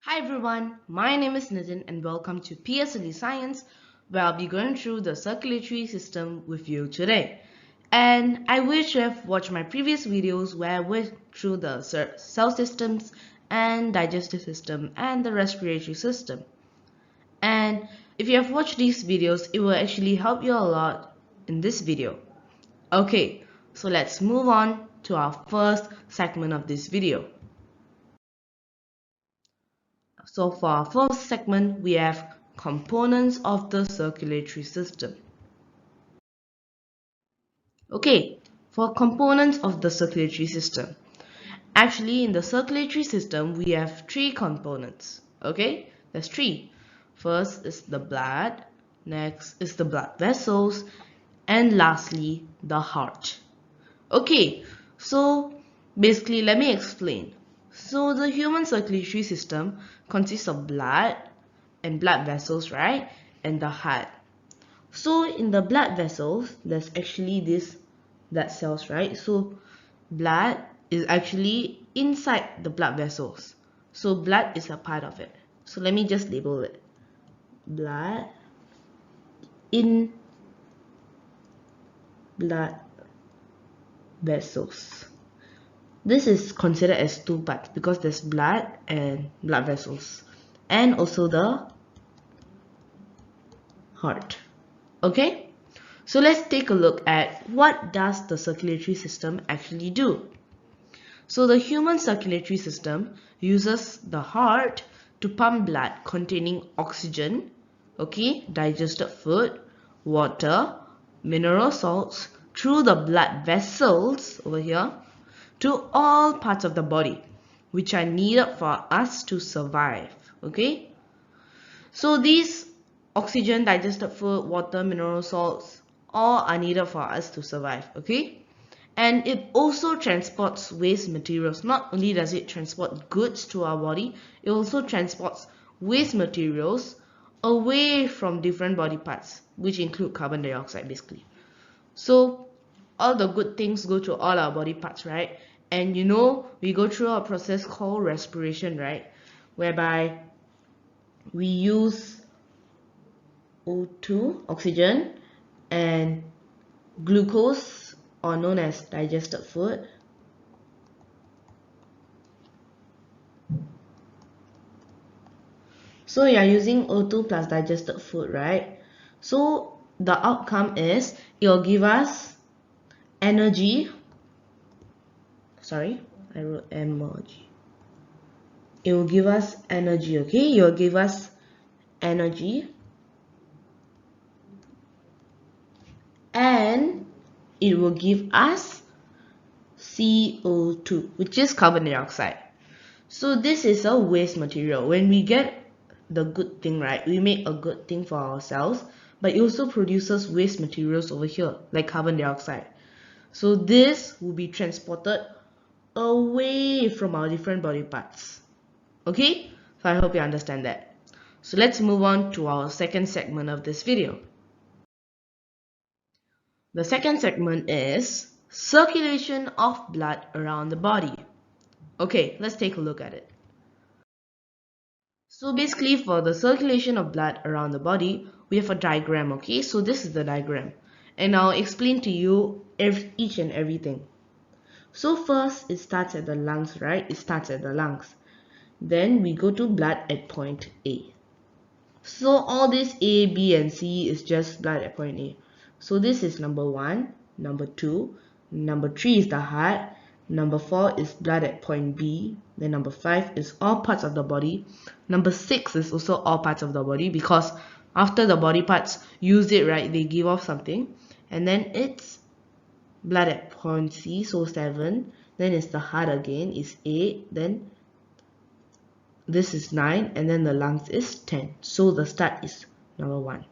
Hi everyone, my name is Nithin and welcome to PSLE Science, where I'll be going through the circulatory system with you today. And I wish you have watched my previous videos where I went through the cell systems and digestive system and the respiratory system. And if you have watched these videos, it will actually help you a lot in this video. Okay, so let's move on to our first segment of this video. So for our first segment, we have components of the circulatory system. Okay, for components of the circulatory system. Actually, in the circulatory system, we have three components. Okay, there's three. First is the blood, next is the blood vessels, and lastly, the heart. Okay, so basically, let me explain. So the human circulatory system consists of blood and blood vessels, right? And the heart. So in the blood vessels, there's actually this blood cells, right? So blood is actually inside the blood vessels. So blood is a part of it. So let me just label it. Blood in blood vessels. This is considered as two parts because there's blood and blood vessels, and also the heart. Okay, so let's take a look at what does the circulatory system actually do. So the human circulatory system uses the heart to pump blood containing oxygen, okay, digested food, water, mineral salts through the blood vessels over here to all parts of the body which are needed for us to survive. Okay, so these oxygen, digested food, water, mineral salts all are needed for us to survive. Okay, and it also transports waste materials. Not only does it transport goods to our body, it also transports waste materials away from different body parts, which include carbon dioxide basically. So all the good things go to all our body parts, right? And you know, we go through a process called respiration, right? Whereby we use O2, oxygen, and glucose, or known as digested food. So you are using O2 plus digested food, right? So the outcome is it will give us energy. Sorry, I wrote emoji. It will give us energy, okay? It will give us energy, and it will give us CO2, which is carbon dioxide. So this is a waste material. When we get the good thing, right, we make a good thing for ourselves, but it also produces waste materials over here, like carbon dioxide. So this will be transported away from our different body parts. Okay, so I hope you understand that. So let's move on to our second segment of this video. The second segment is circulation of blood around the body. Okay, let's take a look at it. So basically, for the circulation of blood around the body, we have a diagram, okay? So this is the diagram, and I'll explain to you each and everything. So first, it starts at the lungs, right? It starts at the lungs. Then we go to blood at point A. So all this A, B, and C is just blood at point A. So this is number 1, number 2, number 3 is the heart, number 4 is blood at point B, then number 5 is all parts of the body, number 6 is also all parts of the body because after the body parts use it, right, they give off something, and then it's blood at point C, so 7, then it's the heart again, is 8, then this is 9, and then the lungs is 10. So the start is number 1.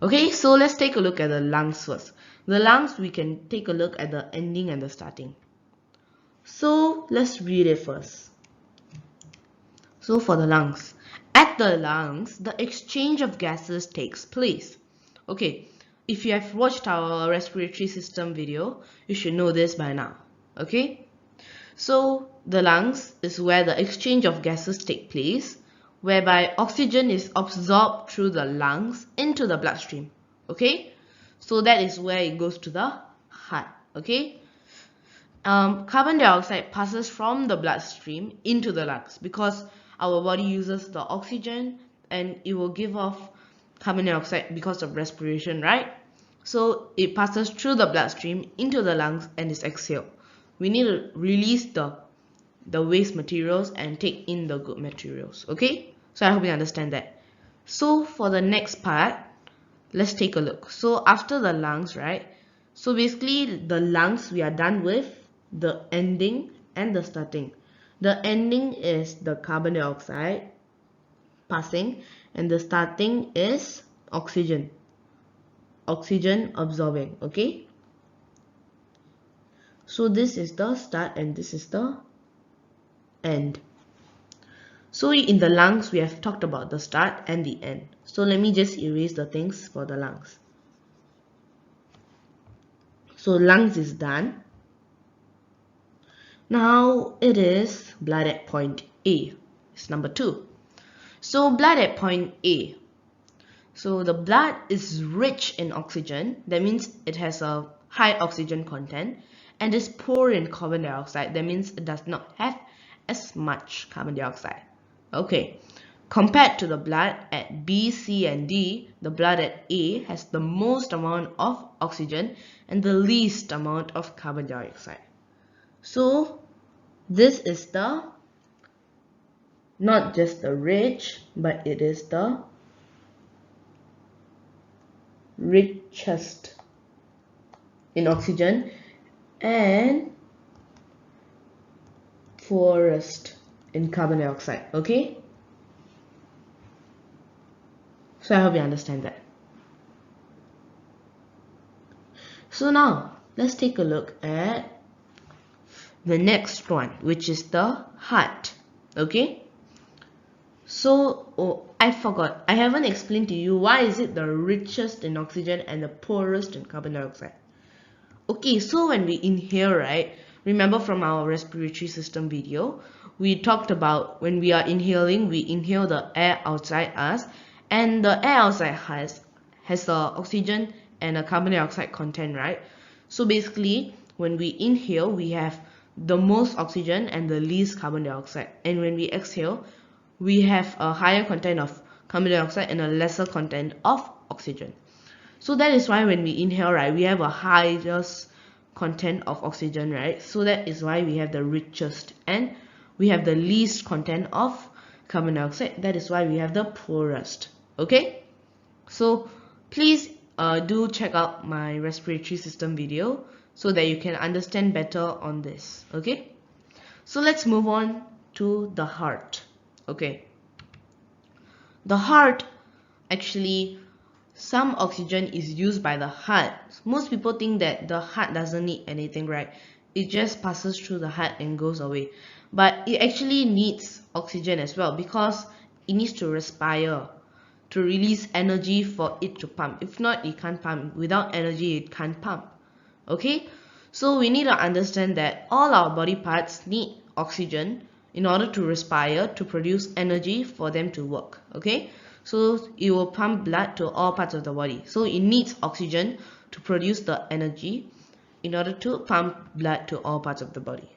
Okay, so let's take a look at the lungs first. The lungs, we can take a look at the ending and the starting. So let's read it first. So for the lungs, at the lungs, the exchange of gases takes place. Okay, if you have watched our respiratory system video, you should know this by now. Okay, so the lungs is where the exchange of gases take place, whereby oxygen is absorbed through the lungs into the bloodstream. Okay, so that is where it goes to the heart. Okay, carbon dioxide passes from the bloodstream into the lungs because our body uses the oxygen and it will give off carbon dioxide because of respiration, right? So it passes through the bloodstream into the lungs and is exhaled. We need to release the waste materials and take in the good materials. Okay, so I hope you understand that. So for the next part, let's take a look. So after the lungs, right, so basically the lungs we are done with, the ending and the starting. The ending is the carbon dioxide passing and the starting is oxygen absorbing. Okay, so this is the start and this is the end. So in the lungs we have talked about the start and the end. So let me just erase the things for the lungs. So lungs is done. Now it is blood at point A. It's number 2. So blood at point A. So the blood is rich in oxygen. That means it has a high oxygen content and is poor in carbon dioxide. That means it does not have as much carbon dioxide. Okay. Compared to the blood at B, C and D, the blood at A has the most amount of oxygen and the least amount of carbon dioxide. So this is the not just the rich, but it is the richest in oxygen and poorest in carbon dioxide. Okay, so I hope you understand that. So now let's take a look at the next one, which is the heart. Okay, so I forgot, I haven't explained to you why is it the richest in oxygen and the poorest in carbon dioxide. Okay, so when we inhale, right, remember from our respiratory system video, we talked about when we are inhaling, we inhale the air outside us, and the air outside has the oxygen and a carbon dioxide content, right? So basically when we inhale, we have the most oxygen and the least carbon dioxide, and when we exhale, we have a higher content of carbon dioxide and a lesser content of oxygen. So that is why when we inhale, right, we have a highest content of oxygen, right? So that is why we have the richest, and we have the least content of carbon dioxide. That is why we have the poorest. Okay, so please do check out my respiratory system video so that you can understand better on this. Okay, so let's move on to the heart. Okay, the heart, actually some oxygen is used by the heart. Most people think that the heart doesn't need anything, right? It just passes through the heart and goes away, but it actually needs oxygen as well because it needs to respire to release energy for it to pump. If not, it can't pump. Without energy, it can't pump. Okay, so we need to understand that all our body parts need oxygen in order to respire, to produce energy for them to work. Okay, so it will pump blood to all parts of the body. So it needs oxygen to produce the energy in order to pump blood to all parts of the body.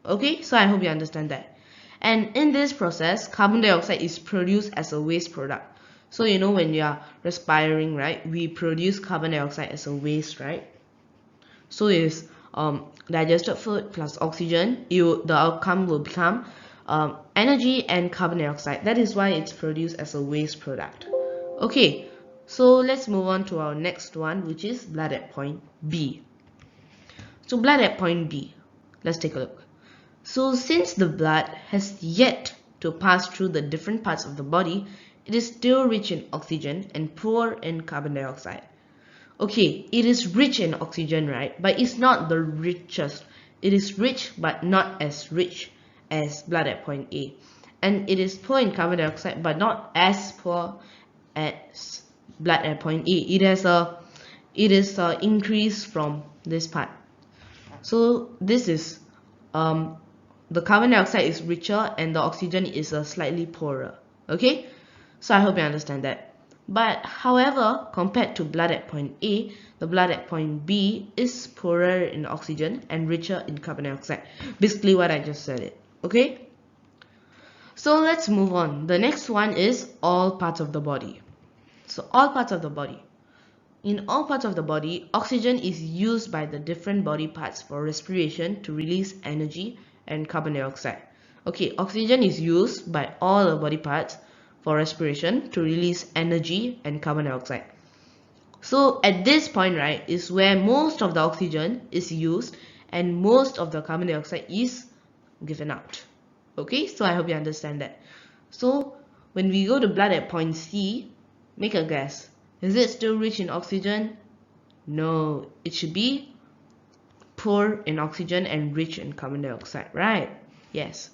Okay, so I hope you understand that. And in this process, carbon dioxide is produced as a waste product. So you know when you are respiring, right, we produce carbon dioxide as a waste, right? So it's digested food plus oxygen, the outcome will become energy and carbon dioxide. That is why it's produced as a waste product. Okay, so let's move on to our next one, which is blood at point B. So blood at point B, let's take a look. So since the blood has yet to pass through the different parts of the body, it is still rich in oxygen and poor in carbon dioxide. Okay, it is rich in oxygen, right? But it's not the richest. It is rich but not as rich as blood at point A. And it is poor in carbon dioxide but not as poor as blood at point A. It is increase from this part. So this is the the carbon dioxide is richer and the oxygen is slightly poorer. Okay, so I hope you understand that. But however, compared to blood at point A, the blood at point B is poorer in oxygen and richer in carbon dioxide. Basically what I just said it. Okay, so let's move on. The next one is all parts of the body. So all parts of the body. In all parts of the body, oxygen is used by the different body parts for respiration to release energy and carbon dioxide. Okay, oxygen is used by all the body parts for respiration to release energy and carbon dioxide. So at this point, right, is where most of the oxygen is used and most of the carbon dioxide is given out. Okay, so I hope you understand that. So when we go to blood at point C, make a guess. Is it still rich in oxygen? No, it should be poor in oxygen and rich in carbon dioxide, right? Yes.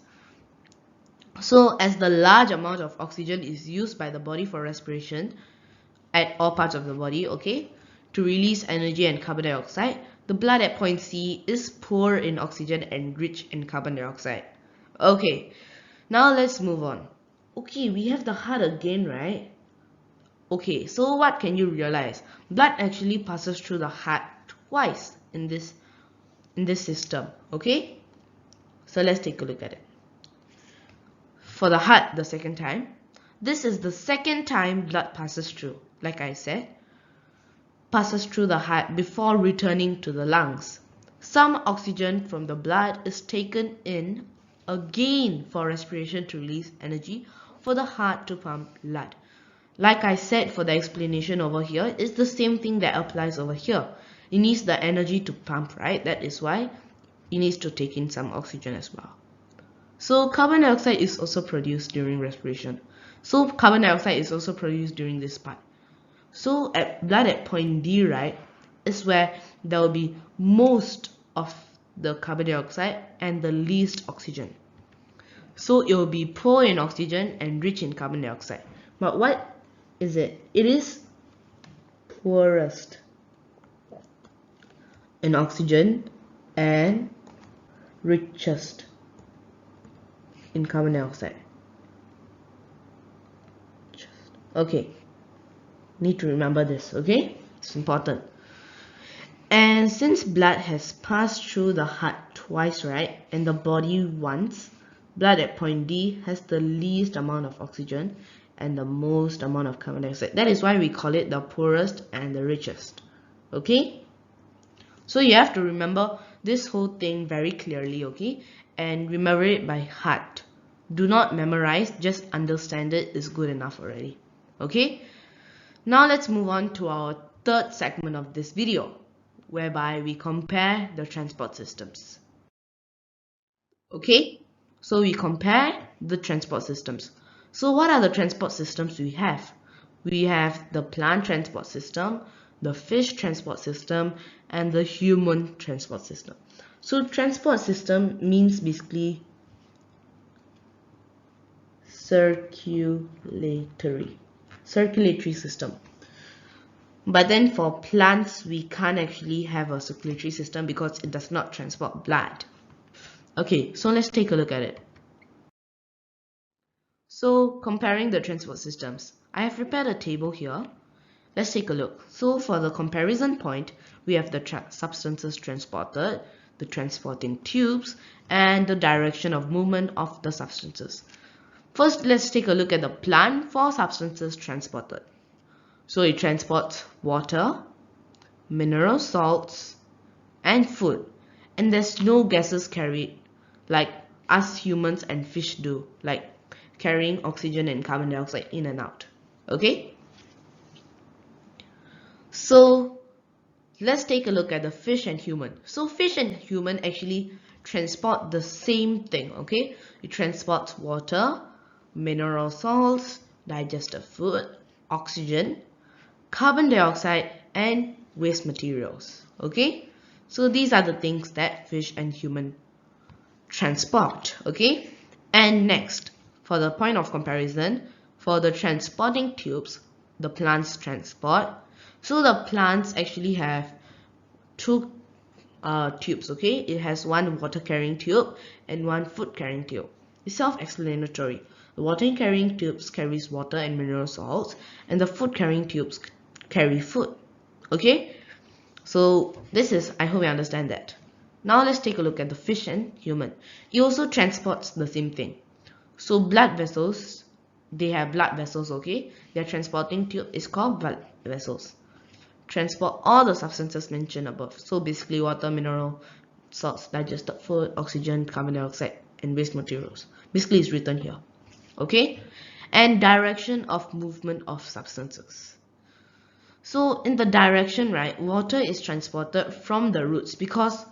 So as the large amount of oxygen is used by the body for respiration at all parts of the body, okay, to release energy and carbon dioxide, the blood at point C is poor in oxygen and rich in carbon dioxide. Okay, now let's move on. Okay, we have the heart again, right? Okay, so what can you realize? Blood actually passes through the heart twice in this system, okay? So let's take a look at it. For the heart, the second time, this is the second time blood passes through. Like I said, passes through the heart before returning to the lungs. Some oxygen from the blood is taken in again for respiration to release energy for the heart to pump blood. Like I said for the explanation over here, it's the same thing that applies over here. It needs the energy to pump, right? That is why it needs to take in some oxygen as well. So carbon dioxide is also produced during respiration. So carbon dioxide is also produced during this part. So at blood at point D, right, is where there will be most of the carbon dioxide and the least oxygen. So it will be poor in oxygen and rich in carbon dioxide. But what is it? It is poorest in oxygen and richest in carbon dioxide. Okay, need to remember this, okay? It's important. And since blood has passed through the heart twice, right, and the body once, blood at point D has the least amount of oxygen and the most amount of carbon dioxide. That is why we call it the poorest and the richest. Okay? So you have to remember this whole thing very clearly, okay? And remember it by heart. Do not memorize, just understand it is good enough already. Okay? Now let's move on to our third segment of this video, whereby we compare the transport systems. Okay? So we compare the transport systems. So what are the transport systems we have? We have the plant transport system, the fish transport system, and the human transport system. So transport system means basically circulatory system. But then for plants, we can't actually have a circulatory system because it does not transport blood. Okay, so let's take a look at it. So comparing the transport systems, I have prepared a table here. Let's take a look. So for the comparison point, we have the substances transported, the transporting tubes, and the direction of movement of the substances. First, let's take a look at the plant for substances transported. So it transports water, mineral salts, and food. And there's no gases carried like us humans and fish do, like carrying oxygen and carbon dioxide in and out. Okay? So let's take a look at the fish and human. So fish and human actually transport the same thing, okay? It transports water, mineral salts, digested food, oxygen, carbon dioxide, and waste materials, okay? So these are the things that fish and human transport, okay? And next, for the point of comparison, for the transporting tubes, the plants transport. So the plants actually have two tubes, okay? It has one water carrying tube and one food carrying tube. It's self-explanatory. The water carrying tubes carries water and mineral salts, and the food carrying tubes carry food. Okay? So this is, I hope you understand that. Now let's take a look at the fish and human. It also transports the same thing. So blood vessels, they have blood vessels, okay? Their transporting tube is called blood vessels. Transport all the substances mentioned above. So basically water, mineral, salts, digested food, oxygen, carbon dioxide, and waste materials. Basically it's written here. Okay? And direction of movement of substances. So in the direction, right, water is transported from the roots because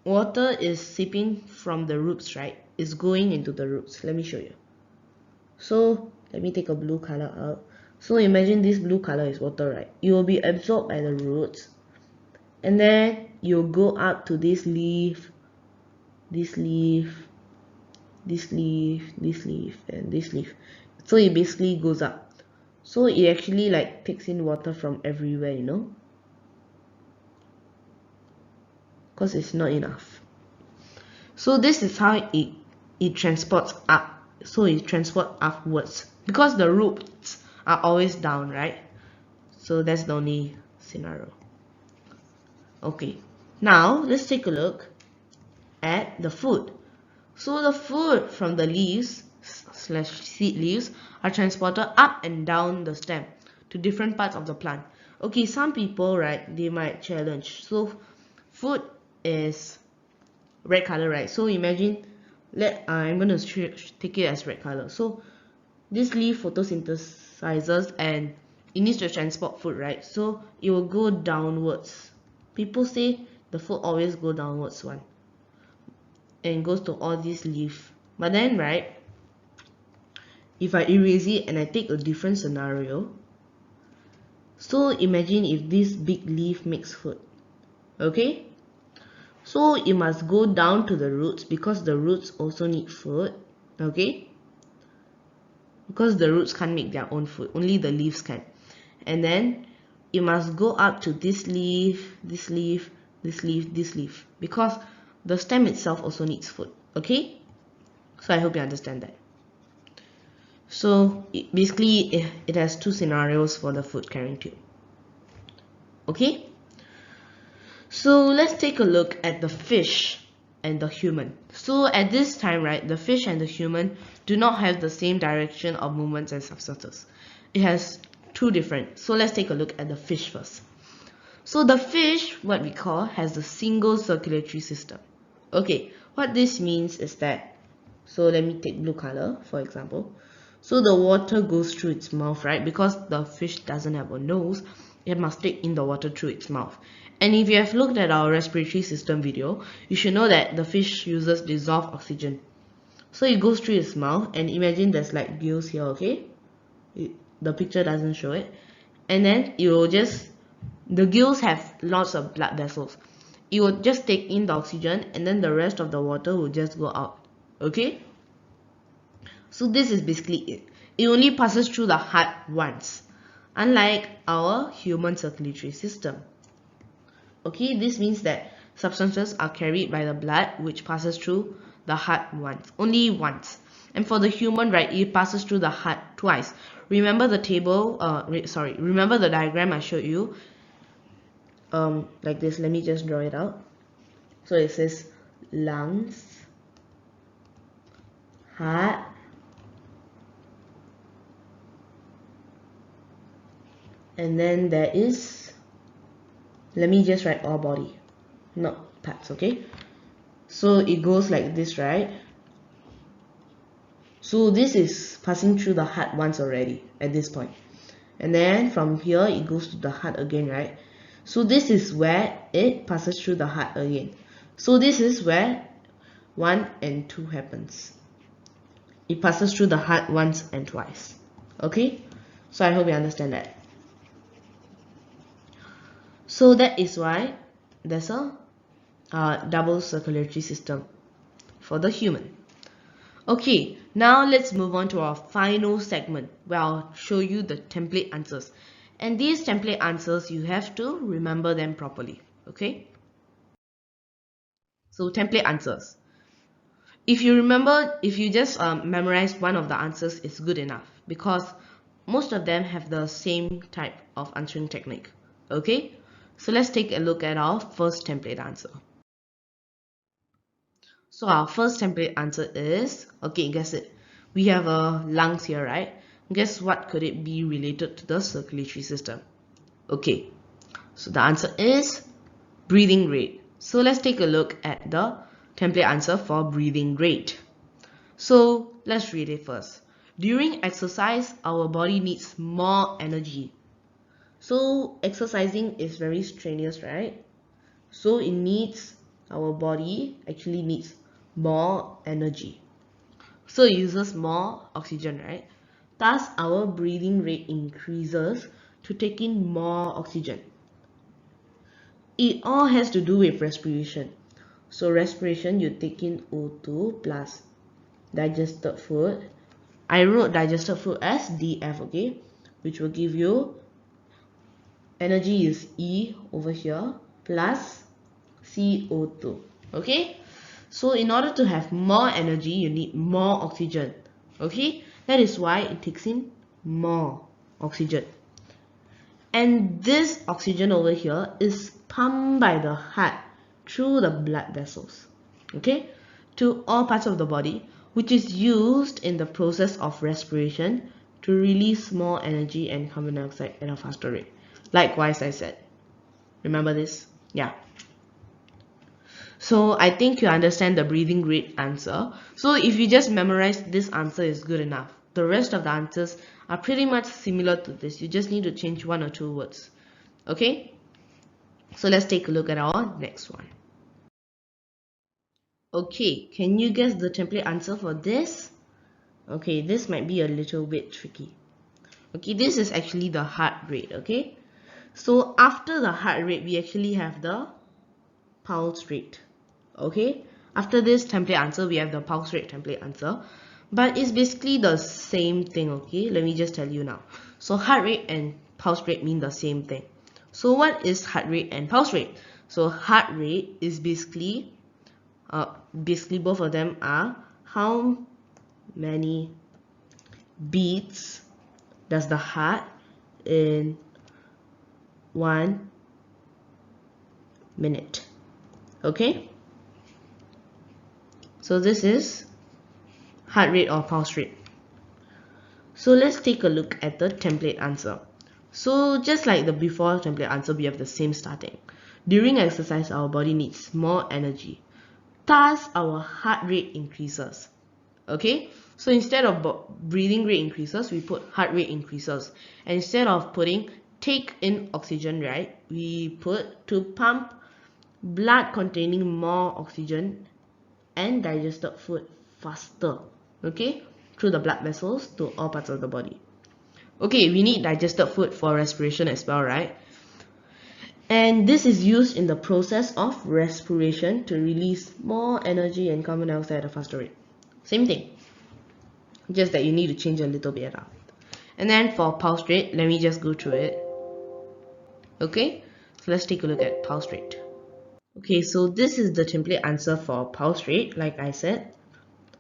water is seeping from the roots, right? It's going into the roots. Let me show you. So let me take a blue color out. So imagine this blue color is water, right? It will be absorbed by the roots, and then you'll go up to this leaf, this leaf, this leaf, this leaf, and this leaf. So it basically goes up. So it actually like takes in water from everywhere, you know, because it's not enough. So this is how it transports up. So it transports upwards because the roots are always down, right? So that's the only scenario. Okay, now let's take a look at the food. So the food from the leaves / seed leaves are transported up and down the stem to different parts of the plant. Okay, some people, right, they might challenge. So food is red color, right? So imagine, I'm going to take it as red color. So this leaf photosynthesizes and it needs to transport food, right? So it will go downwards. People say the food always go downwards one and goes to all these leaves. But then, right, if I erase it and I take a different scenario, so imagine if this big leaf makes food, okay? So it must go down to the roots because the roots also need food, okay? Because the roots can't make their own food, only the leaves can. And then it must go up to this leaf, this leaf, this leaf, this leaf, because the stem itself also needs food, okay? So I hope you understand that. So basically it has two scenarios for the food carrying tube, okay? So let's take a look at the fish and the human. So at this time, right, the fish and the human do not have the same direction of movements and substances. It has two different. So let's take a look at the fish first. So the fish, what we call, has a single circulatory system. Okay, what this means is that, so let me take blue color for example. So the water goes through its mouth, right? Because the fish doesn't have a nose, it must take in the water through its mouth. And if you have looked at our respiratory system video, you should know that the fish uses dissolved oxygen. So it goes through its mouth, and imagine there's like gills here, okay? The picture doesn't show it. And then it will just, the gills have lots of blood vessels. It will just take in the oxygen, and then the rest of the water will just go out, okay? So this is basically it. It only passes through the heart once, unlike our human circulatory system. Okay, this means that substances are carried by the blood, which passes through the heart once, only once. And for the human, right, it passes through the heart twice. Remember the table, remember the diagram I showed you? Like this, let me just draw it out. So it says lungs, heart, and then there is, let me just write all body, not parts, okay? So it goes like this, right? So this is passing through the heart once already at this point. And then from here it goes to the heart again, right? So this is where it passes through the heart again. So this is where 1 and 2 happens. It passes through the heart once and twice. Okay? So I hope you understand that. So that is why there's a double circulatory system for the human. Okay, now let's move on to our final segment where I'll show you the template answers. And these template answers, you have to remember them properly. Okay? So template answers. If you remember, if you just memorize one of the answers, it's good enough because most of them have the same type of answering technique. Okay, so let's take a look at our first template answer. So our first template answer is, okay, guess it. We have lungs here, right? Guess what could it be related to the circulatory system? Okay, so the answer is breathing rate. So let's take a look at the template answer for breathing rate. So let's read it first. During exercise, our body needs more energy. So exercising is very strenuous, right? So it needs, our body actually needs more energy. So it uses more oxygen, right? Thus, our breathing rate increases to take in more oxygen. It all has to do with respiration. So respiration, you take in O2 plus digested food. I wrote digested food as DF, okay? Which will give you energy is E over here plus CO2, okay? So in order to have more energy, you need more oxygen, okay? That is why it takes in more oxygen. And this oxygen over here is pumped by the heart through the blood vessels, okay, to all parts of the body, which is used in the process of respiration to release more energy and carbon dioxide at a faster rate. Likewise, I said. Remember this? Yeah. So I think you understand the breathing rate answer. So if you just memorize this answer is good enough. The rest of the answers are pretty much similar to this. You just need to change one or two words. Okay? So let's take a look at our next one. Okay, can you guess the template answer for this? Okay, this might be a little bit tricky. Okay, this is actually the heart rate, okay? So after the heart rate, we actually have the pulse rate. Okay, after this template answer, we have the pulse rate template answer, but it's basically the same thing. Okay, let me just tell you now. So heart rate and pulse rate mean the same thing. So what is heart rate and pulse rate? So heart rate is basically both of them are how many beats does the heart in 1 minute. Okay, so this is heart rate or pulse rate. So let's take a look at the template answer. So just like the before template answer, we have the same starting. During exercise, our body needs more energy. Thus, our heart rate increases. Okay, so instead of breathing rate increases, we put heart rate increases. And instead of putting take in oxygen, right, we put to pump blood containing more oxygen and digested food faster, okay, through the blood vessels to all parts of the body. Okay, we need digested food for respiration as well, right? And this is used in the process of respiration to release more energy and carbon dioxide at a faster rate. Same thing, just that you need to change a little bit up. And then for pulse rate, let me just go through it. Okay, so let's take a look at pulse rate. Okay, so this is the template answer for pulse rate, like I said.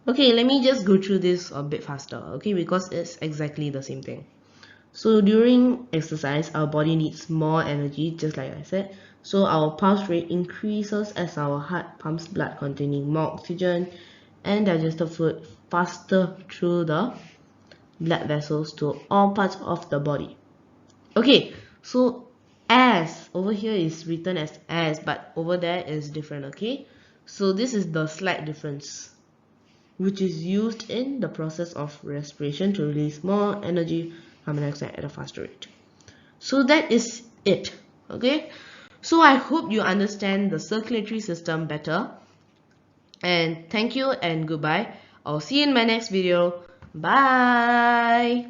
Okay, let me just go through this a bit faster, okay, because it's exactly the same thing. So during exercise, our body needs more energy, just like I said. So our pulse rate increases as our heart pumps blood containing more oxygen and digested food faster through the blood vessels to all parts of the body. Okay, so as over here is written as, but over there is different, okay? So this is the slight difference, which is used in the process of respiration to release more energy, carbon dioxide at a faster rate. So that is it, okay? So I hope you understand the circulatory system better. And thank you and goodbye. I'll see you in my next video. Bye!